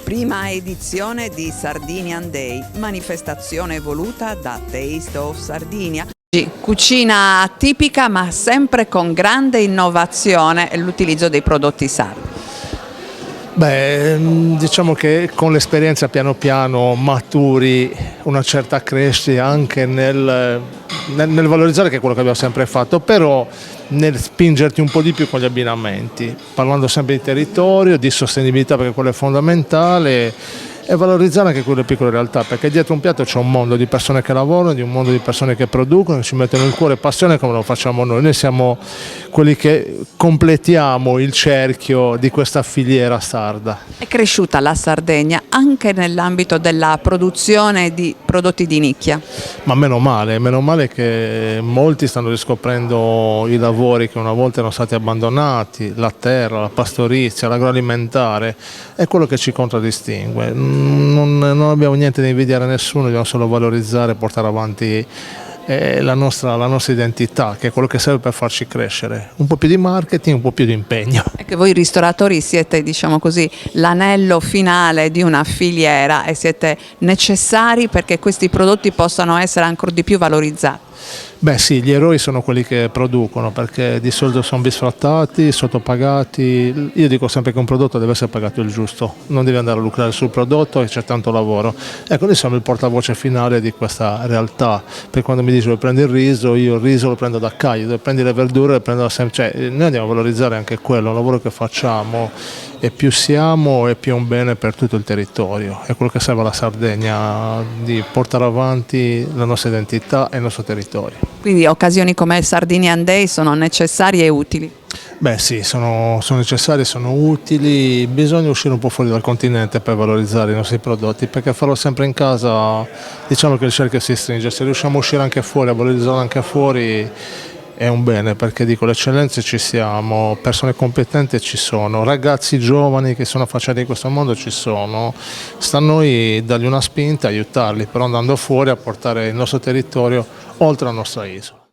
Prima edizione di Sardinian Day, manifestazione voluta da Taste of Sardinia. Cucina tipica ma sempre con grande innovazione e l'utilizzo dei prodotti sardi. Beh, diciamo che con l'esperienza piano piano maturi una certa crescita anche nel valorizzare, che è quello che abbiamo sempre fatto, però nel spingerti un po' di più con gli abbinamenti, parlando sempre di territorio, di sostenibilità, perché quello è fondamentale, e valorizzare anche quelle piccole realtà, perché dietro un piatto c'è un mondo di persone che lavorano, di un mondo di persone che producono, che ci mettono il cuore e passione come lo facciamo noi. Noi siamo quelli che completiamo il cerchio di questa filiera sarda. È cresciuta la Sardegna anche nell'ambito della produzione di prodotti di nicchia. Ma meno male che molti stanno riscoprendo i lavori che una volta erano stati abbandonati, la terra, la pastorizia, l'agroalimentare, è quello che ci contraddistingue. Non abbiamo niente da invidiare a nessuno, dobbiamo solo valorizzare e portare avanti la nostra identità, che è quello che serve per farci crescere. Un po' più di marketing, un po' più di impegno. È che voi ristoratori siete, diciamo così, l'anello finale di una filiera e siete necessari perché questi prodotti possano essere ancora di più valorizzati. Beh sì, gli eroi sono quelli che producono, perché di solito sono bisfrattati, sottopagati. Io dico sempre che un prodotto deve essere pagato il giusto, non deve andare a lucrare sul prodotto e c'è tanto lavoro. Ecco, noi siamo il portavoce finale di questa realtà, per quando mi dice prendi il riso, io il riso lo prendo da Caio, dove prendi le verdure, le prendo da sempre. Cioè, noi andiamo a valorizzare anche quello, il lavoro che facciamo, e più siamo e più è un bene per tutto il territorio. È quello che serve alla Sardegna, di portare avanti la nostra identità e il nostro territorio. Quindi occasioni come il Sardinian Day sono necessarie e utili. Beh sì, sono necessarie, sono utili, bisogna uscire un po' fuori dal continente per valorizzare i nostri prodotti, perché farlo sempre in casa, diciamo che il cerchio si stringe. Se riusciamo a uscire anche fuori, a valorizzarlo anche fuori, è un bene, perché dico, le eccellenze ci siamo, persone competenti ci sono, ragazzi giovani che sono affacciati in questo mondo ci sono, sta a noi dargli una spinta, aiutarli, però andando fuori a portare il nostro territorio oltre la nostra isola.